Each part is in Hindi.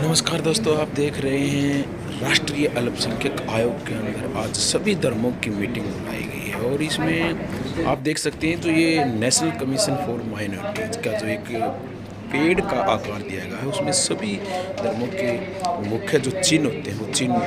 नमस्कार दोस्तों, आप देख रहे हैं राष्ट्रीय अल्पसंख्यक आयोग के अंदर आज सभी धर्मों की मीटिंग बुलाई गई है और इसमें आप देख सकते हैं जो ये नेशनल कमीशन फॉर माइनॉरिटीज़ का जो एक पेड़ का आकार दिया गया है उसमें सभी धर्मों के मुख्य जो चिन्ह होते हैं वो चिन्ह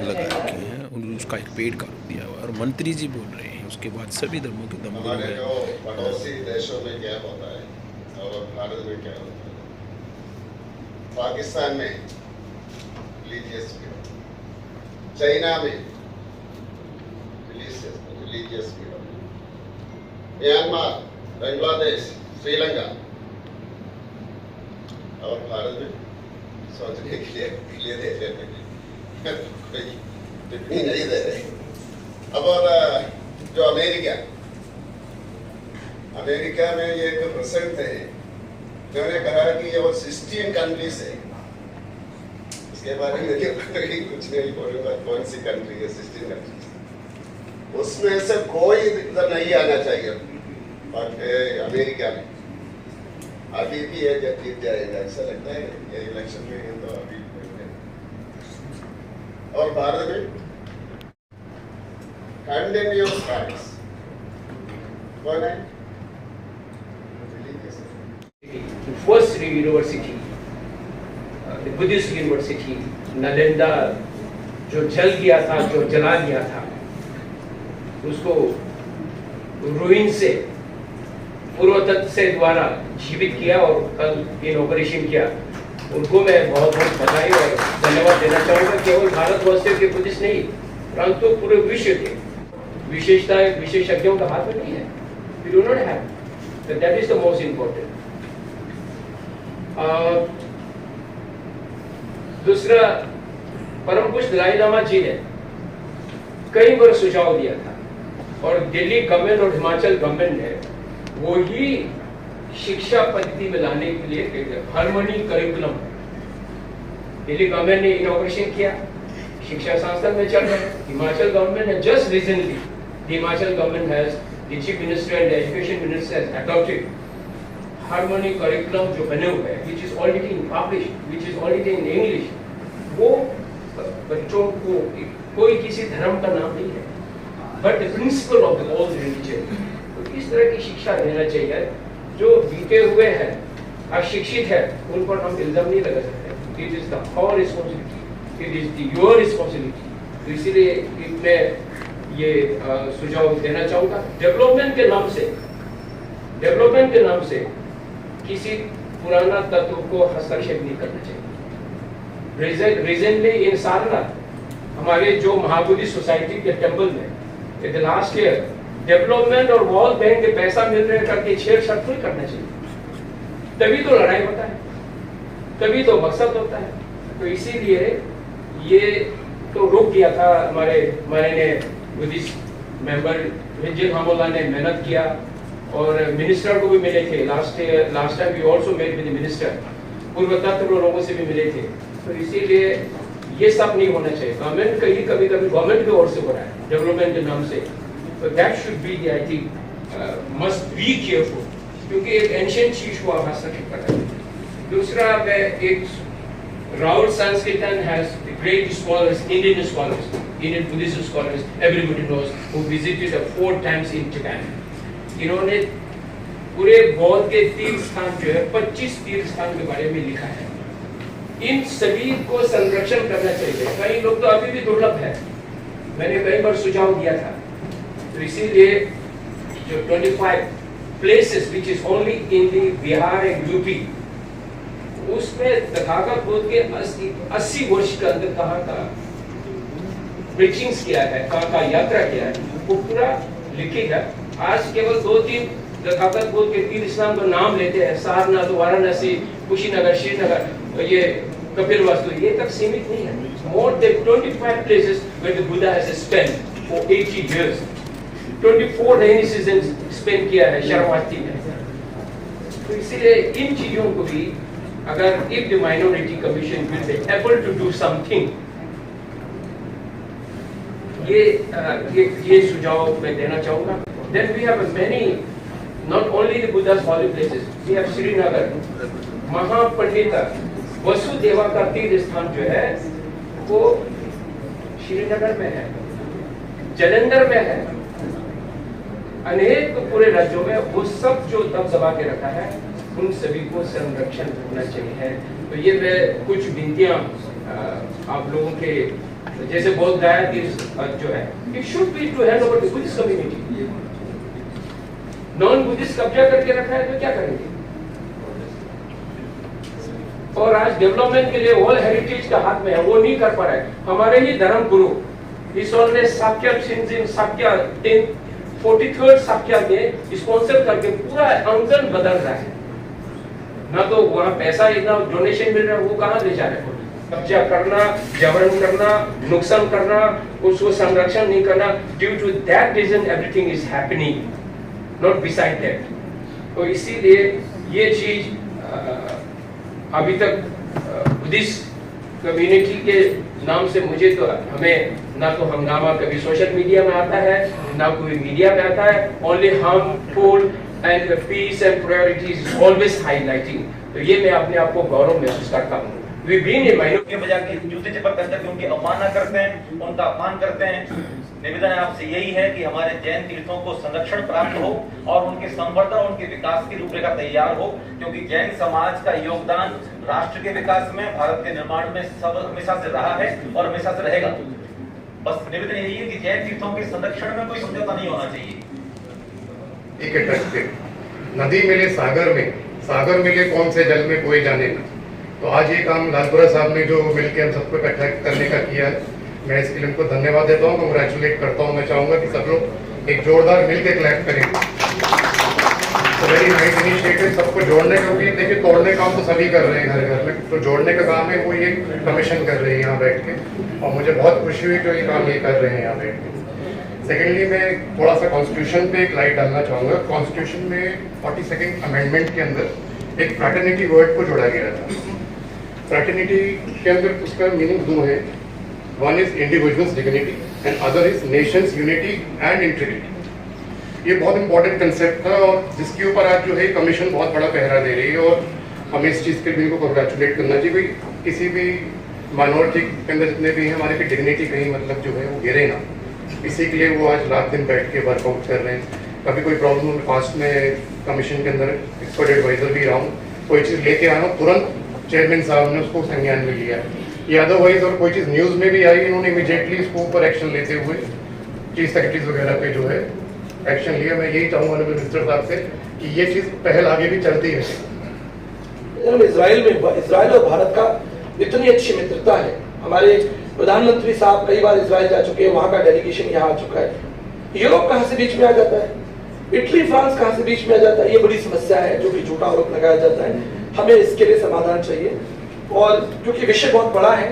लगा रखे हैं और उसका एक पेड़ का रूप दिया हुआ है और मंत्री जी बोल रहे हैं। उसके बाद सभी धर्मों के धर्मों हमारे जो पड़ोसी देशों में क्या होता है और भारत में क्या होता है। पाकिस्तान में रिलीजियस फ्रीडम, चाइना में religious freedom, Myanmar, Bangladesh, Sri Lanka और भारत में सोचने के लिए दे रहे हैं, कोई टिप्पणी नहीं दे रहे। अब और जो अमेरिका में ये एक प्रेसिडेंट थे, उन्होंने कहा कि ये 16 कंट्रीज है। इसके बारे में कुछ नहीं बोलूंगा कौन सी कंट्री है, 16 कंट्रीज, उसमें से कोई इधर नहीं आना चाहिए अमेरिका में। अभी भी ये जब जीत जाएगा ऐसा लगता है ये इलेक्शन में, तो अभी और भारत में कंटिन्यूस राइट्स कौन है? First university, the Buddhist university, Nalanda, जो जल गया था, जो जला गया था, उसको रुइन से पूर्वतत्व से द्वारा जीवित किया और कल इनॉग्रेशन किया। उनको मैं बहुत बहुत बधाई और धन्यवाद देना चाहूँगा। केवल भारतवर्ष के बुद्धिस्ट नहीं, परंतु पूरे विश्व के विशेषताएं विशेषज्ञों का हाथ में नहीं है। We do not have, but that is the most important. दूसरा, परम पूज्य दलाई लामा जी ने कई बार सुझाव दिया था और दिल्ली गवर्नमेंट और हिमाचल गवर्नमेंट ने वो ही शिक्षा पद्धति में लाने के लिए हार्मनी करिकुलम, दिल्ली गवर्नमेंट ने इनॉग्रेशन किया, शिक्षा संस्थान में चल रहे हैं। हिमाचल गवर्नमेंट ने just recently, the Himachal government has, the chief minister and the education minister has adopted harmony curriculum जो बने हुए हैं, which is already in published, which is already in English, वो बच्चों को कोई किसी धर्म का नाम नहीं है, but the principle of the all religion। तो इस तरह की शिक्षा देना चाहिए। जो बीते हुए हैं, अशिक्षित है, उन पर हम इल्जाम नहीं लगा सकते। It is the our responsibility, it is the your responsibility। तो इसीलिए मैं ये सुझाव देना चाहूँगा। डेवलपमेंट के नाम से किसी पुराना तत्व को हस्तक्षेप नहीं करना चाहिए। रिसेंटली इन सारनाथ हमारे जो महाबोधि सोसाइटी के टेम्पल में लास्ट ईयर डेवलपमेंट और वर्ल्ड बैंक के पैसा मिल रहे करके छेड़छाड़ नहीं करना चाहिए। तभी तो लड़ाई होता है, तभी तो मकसद होता है। तो इसीलिए ये तो रोक दिया था। हमारे माननीय बुद्धिस्ट मेंबर विजय हामोला ने मेहनत किया और मिनिस्टर को भी मिले थे। Last time we also met with the minister, पूर्वतत्व लोगों से भी मिले थे। तो इसीलिए ये सब नहीं होना चाहिए। गवर्नमेंट का ही कभी गवर्नमेंट की ओर से हो रहा है डेवलपमेंट के नाम से, तो that should be I think must be careful, क्योंकि एक एंशिएंट चीज को आप हस्तक्षेप कर रहे हैं। दूसरा, एक राहुल संस्कृतन has great scholars, Indian Buddhist scholars, everybody knows, who visited 4 times in Japan। इन्होंने पूरे बौद्ध के तीर्थ स्थान जो है 25 तीर्थ स्थान के बारे में लिखा है। इन सभी को संरक्षण करना चाहिए। कई लोग तो अभी भी दुर्लभ है, मैंने कई बार सुझाव दिया था। तो इसीलिए जो 25 places which is only in the Bihar and UP, उसमें तथागत बुद्ध के 80 वर्ष के अंदर कहाँ प्रीचिंग्स किया है, कहाँ यात्रा किया है, वो पूरा लिखित है। आज केवल 2-3 तथागत बुद्ध के तीर्थ स्थान का नाम लेते हैं, सारनाथ, वाराणसी, कुशीनगर, श्रीनगर, ये कपिलवस्तु, ये तक सीमित नहीं है। More than 25 places where the Buddha has spent for 80 years, 24 rainy season spend किया है शरणार्थी में। तो इसीलिए इन चीजों को भी अगर if the minority commission will be able to do something, ये सुझाव मैं देना चाहूँगा। Then we have many, not only the Buddha's holy places, we have Srinagar, Mahapandita, Vasudeva का तीर्थ स्थान जो है वो श्रीनगर में है, जालंधर में है, अनेक पूरे राज्यों में वो सब जो दबदबा के रखा है उन सभी को संरक्षण होना चाहिए। तो ये मैं कुछ विनतियां आप लोगों के जैसे बोध गया कि जो है it should be to hand over the Buddhist community. Non Buddhist कब्जा करके रखा है तो क्या करेंगे? और आज डेवलपमेंट के लिए वर्ल्ड हेरिटेज का हाथ में है, वो नहीं कर पा रहा है। हमारे ही धर्म गुरु इस ने साक्या शिंजिन साक्या 43rd साक्या में स्पॉन्सर करके पूरा अंकन बदल रहा है ना, तो वहाँ पैसा इतना डोनेशन मिल रहा है, वो कहाँ ले जा रहे हैं? कब्जा करना, जबरन करना, नुकसान करना, उसको संरक्षण नहीं करना। Due to that reason everything is happening, not beside that. तो इसीलिए ये चीज अभी तक बुद्धिस्ट कम्युनिटी के नाम से मुझे तो हमें ना तो हंगामा कभी सोशल मीडिया में आता है ना कोई मीडिया में आता है, only harmful and peace and priorities always highlighting. तो ये मैं अपने आप को गौरव महसूस करता हूँ। वी बीन इन माइनॉरिटी के बजाय के जूते चप्पल पहन करके उनकी अवमानना करते हैं, उनका अपमान करते हैं। निवेदन आपसे यही है कि हमारे जैन तीर्थों को संरक्षण प्राप्त हो और उनके संवर्धन और उनके विकास की रूपरेखा तैयार हो, क्योंकि जैन समाज का योगदान राष्ट्र के विकास में, भारत के निर्माण में सब हमेशा से रहा है और हमेशा से रहेगा। बस निवेदन यही है कि जैन तीर्थों के संरक्षण में कोई समझौता नहीं होना चाहिए। ठीक है, टच पे नदी मिले सागर में, सागर मिले कौन से जल में कोई जाने ना। तो आज ये काम लालपुरा साहब ने जो मिलकर हम सबको इकट्ठा करने का किया है, मैं इसके लिए उनको धन्यवाद देता हूँ, कंग्रेचुलेट करता हूँ। मैं चाहूंगा कि सब लोग एक जोरदार मिल के क्लैप करें। तो वेरी नाइस इनिशिएटिव, सबको जोड़ने का, क्योंकि देखिए तोड़ने का काम तो सभी कर रहे हैं घर घर में, तो जोड़ने का काम है वो ये कमीशन कर रही है यहाँ बैठ के, और मुझे बहुत खुशी हुई जो ये काम ये कर रहे हैं यहाँ बैठ के। सेकेंडली मैं थोड़ा सा कॉन्स्टिट्यूशन पे एक लाइट डालना चाहूँगा। कॉन्स्टिट्यूशन में 42nd अमेंडमेंट के अंदर एक फ्रैटर्निटी वर्ड को जोड़ा गया था। फ्रैटर्निटी के अंदर उसका मीनिंग दो है, one is individuals dignity and other is Nations unity and integrity. ये बहुत इंपॉर्टेंट कंसेप्ट था और जिसके ऊपर आज जो है कमीशन बहुत बड़ा पहरा दे रही है, और हमें इस चीज़ के लिए इनको कंग्रेचुलेट करना चाहिए। भाई किसी भी माइनॉरिटी के अंदर जितने भी हैं, हमारे की डिग्निटी कहीं मतलब जो है वो गिरे ना, इसी के लिए वो आज रात दिन बैठ के वर्कआउट कर रहे हैं। कभी कोई प्रॉब्लम पास्ट में कमीशन के अंदर एक्सपर्ट एडवाइजर भी रहा हूँ, कोई चीज़ लेके आया हूँ, तुरंत चेयरमैन साहब ने उसको संज्ञान में लिया। या अदरवाइज और कोई चीज़ न्यूज़ में भी आई, इन्होंने इमीडिएटली इसको ऊपर एक्शन लेते हुए चीफ सेक्रेटरीज वगैरह पे जो है एक्शन लिया। मैं यही चाहूँगा मिनिस्टर साहब से कि ये चीज़ पहल आगे भी चलती रहे। इजराइल और भारत का इतनी अच्छी मित्रता है। हमारे प्रधानमंत्री साहब कई बार इजराइल जा चुके हैं, वहाँ का डेलीगेशन यहाँ आ चुका है। यूरोप कहाँ से बीच में आ जाता है, इटली फ्रांस कहाँ से बीच में आ जाता है, ये बड़ी समस्या है जो कि झूठा आरोप लगाया जाता है। हमें इसके लिए समाधान चाहिए, और क्योंकि विषय बहुत बड़ा है,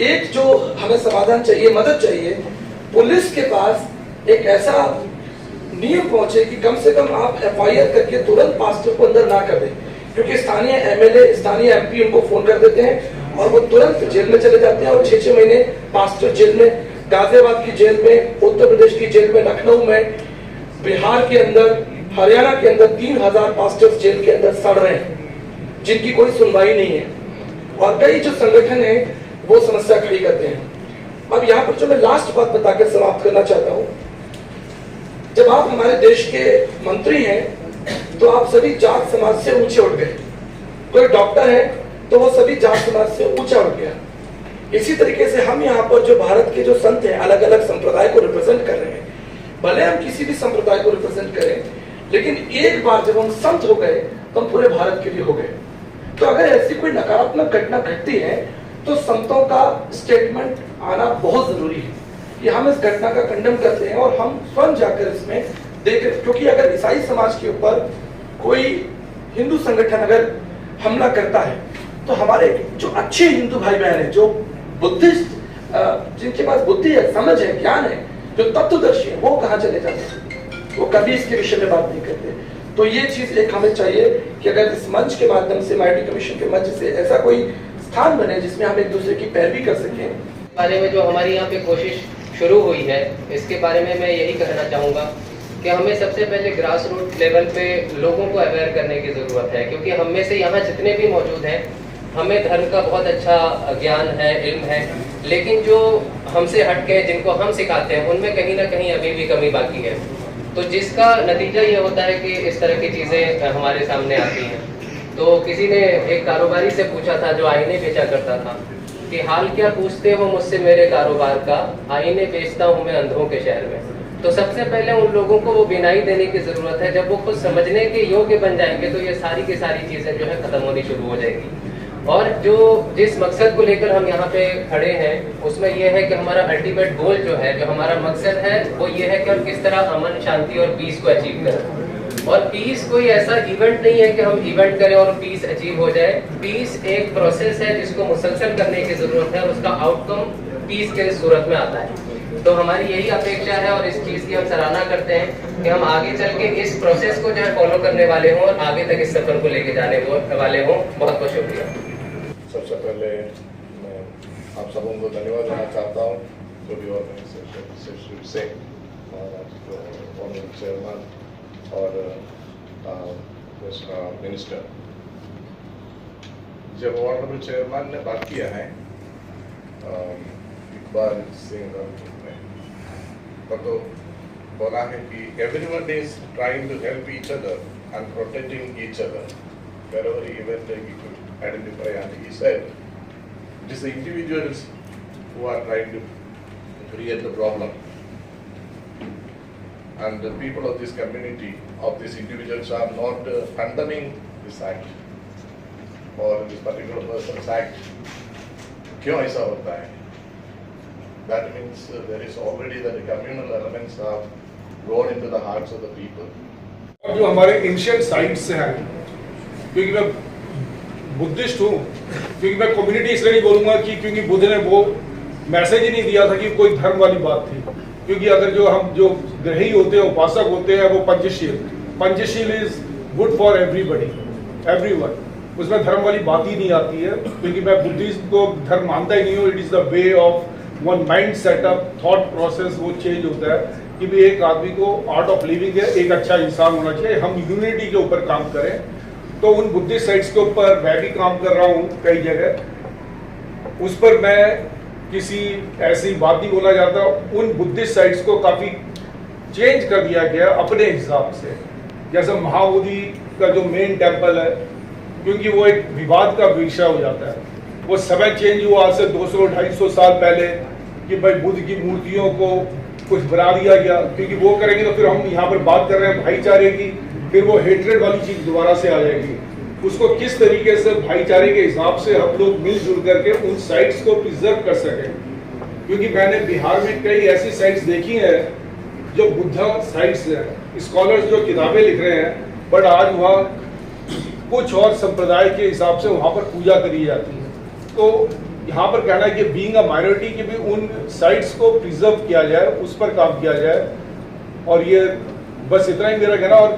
एक जो हमें समाधान चाहिए, मदद चाहिए, पुलिस के पास एक ऐसा नियम पहुंचे कि कम से कम आप FIR करके तुरंत पास्टर को अंदर ना कर दें, क्योंकि स्थानीय MLA स्थानीय MP उनको फोन कर देते हैं और वो तुरंत जेल में चले जाते हैं, और 6-6 महीने पास्टर जेल में, गाजियाबाद की जेल में, उत्तर प्रदेश की जेल में, लखनऊ में, बिहार के अंदर, हरियाणा के अंदर 3000 पास्टर्स जेल के अंदर सड़ रहे हैं जिनकी कोई सुनवाई नहीं है, और कई जो संगठन है वो समस्या खड़ी करते हैं। अब यहाँ पर जो मैं लास्ट बात बताकर समाप्त करना चाहता हूँ, जब आप हमारे देश के मंत्री हैं तो आप सभी जात समाज से ऊंचे उठ गए। कोई डॉक्टर है तो वो सभी जात समाज से ऊंचा उठ गया। इसी तरीके से हम यहाँ पर जो भारत के जो संत हैं, अलग अलग संप्रदाय को रिप्रेजेंट कर रहे हैं, भले हम किसी भी संप्रदाय को रिप्रेजेंट करें, लेकिन एक बार जब हम संत हो गए तो हम पूरे भारत के लिए हो गए। तो अगर ऐसी कोई नकारात्मक घटना घटती है तो संतों का स्टेटमेंट आना बहुत जरूरी है कि हम इस घटना का कंडेम करते हैं और हम स्वयं जाकर इसमें देख, क्योंकि अगर ईसाई समाज के ऊपर कोई हिंदू संगठन अगर हमला करता है तो हमारे जो अच्छे हिंदू भाई बहन है, जो बुद्धिस्ट, जिनके पास बुद्धि है, समझ है, ज्ञान है, जो तत्वदर्शी है, वो कहाँ चले जाते हैं? वो कभी इसके विषय में बात नहीं करते। तो ये चीज एक हमें चाहिए कि अगर इस मंच के माध्यम से, माइनॉरिटी कमीशन के मंच से ऐसा कोई स्थान बने जिसमें हम एक दूसरे की पैरवी कर सकें। बारे में जो हमारी यहाँ पे कोशिश शुरू हुई है, इसके बारे में मैं यही कहना चाहूँगा कि हमें सबसे पहले ग्रास रूट लेवल पे लोगों को अवेयर करने की ज़रूरत है, क्योंकि हम में से यहाँ जितने भी मौजूद हैं हमें धर्म का बहुत अच्छा ज्ञान है, इल्म है, लेकिन जो हमसे हटके जिनको हम सिखाते हैं उनमें कहीं ना कहीं अभी भी कमी बाकी है। तो जिसका नतीजा ये होता है कि इस तरह की चीज़ें हमारे सामने आती हैं। तो किसी ने एक कारोबारी से पूछा था जो आईने बेचा करता था कि हाल क्या पूछते हो मुझसे मेरे कारोबार का, आईने बेचता हूँ मैं अंधों के शहर में। तो सबसे पहले उन लोगों को वो बिनाई देने की ज़रूरत है। जब वो खुद समझने के योग्य बन जाएंगे तो ये सारी की सारी चीज़ें जो है ख़त्म होनी शुरू हो जाएगी। और जो जिस मकसद को लेकर हम यहाँ पे खड़े हैं उसमें यह है कि हमारा अल्टीमेट गोल जो है, जो हमारा मकसद है, वो ये है कि हम किस तरह अमन, शांति और पीस को अचीव करें। और पीस कोई ऐसा इवेंट नहीं है कि हम इवेंट करें और पीस अचीव हो जाए। पीस एक प्रोसेस है जिसको मुसलसल करने की ज़रूरत है और उसका आउटकम पीस के सूरत में आता है। तो हमारी यही अपेक्षा है और इस चीज़ की हम सराहना करते हैं कि हम आगे चल के इस प्रोसेस को जो है फॉलो करने वाले हों और आगे तक इस सफर को लेके जाने वाले हों। बहुत बहुत शुक्रिया। सबसे पहले मैं आप सबों को धन्यवाद देना चाहता हूँ जो भी ऑर्गेनाइजेशन से चेयरमैन और मिनिस्टर। जब ऑनरेबल चेयरमैन ने बात किया है इकबाल सिंह ने तो बोला है कि everyone is trying to help each other and protecting each other wherever even he could identify, and he said it is the individuals who are trying to create the problem, and the people of this community, of these individuals, are not condemning this act or this particular person's act. क्यों ऐसा होता है? That means there is already that the communal elements have gone into the hearts of the people. जो हमारे एंशिएंट साइट्स हैं, क्योंकि मैं बुद्धिस्ट हूँ, क्योंकि मैं कम्युनिटी इसलिए नहीं बोलूँगा कि क्योंकि बुद्ध ने वो मैसेज ही नहीं दिया था कि कोई धर्म वाली बात थी। क्योंकि अगर जो हम जो ग्रही होते हैं, उपासक होते हैं, वो Panchsheel is good for everybody, everyone, उसमें धर्म वाली बात ही नहीं आती है। क्योंकि मैं बुद्धिज्म को धर्म मानता ही नहीं हूँ। It is the way of one mind setup, thought process, वो चेंज होता है कि भी एक आदमी को आर्ट ऑफ लिविंग है, एक अच्छा इंसान होना चाहिए, हम यूनिटी के ऊपर काम करें। तो उन बुद्धिस्ट साइट्स के ऊपर मैं भी काम कर रहा हूँ कई जगह, उस पर मैं किसी ऐसी बात नहीं बोलना चाहता। उन बुद्धिस्ट साइट्स को काफ़ी चेंज कर दिया गया अपने हिसाब से। जैसे महाबोधि का जो मेन टेम्पल है, क्योंकि वो एक विवाद का विषय हो जाता है, वो समय चेंज हुआ आज से 200-250 साल पहले कि भाई बुद्ध की मूर्तियों को कुछ बना दिया गया। क्योंकि वो करेंगे तो फिर हम यहाँ पर बात कर रहे हैं भाईचारे की, फिर वो हेट्रेड वाली चीज दोबारा से आ जाएगी। उसको किस तरीके से भाईचारे के हिसाब से हम लोग मिलजुल करके उन साइट्स को प्रिजर्व कर सकें। क्योंकि मैंने बिहार में कई ऐसी साइट्स देखी हैं जो बुद्धा साइट्स हैं, स्कॉलर्स जो किताबें लिख रहे हैं, बट आज वहाँ कुछ और संप्रदाय के हिसाब से वहाँ पर पूजा करी जाती है। तो यहाँ पर कहना है कि बीइंग अ माइनॉरिटी कि भी उन साइट्स को प्रिजर्व किया जाए, उस पर काम किया जाए। और ये बस इतना ही मेरा कहना। और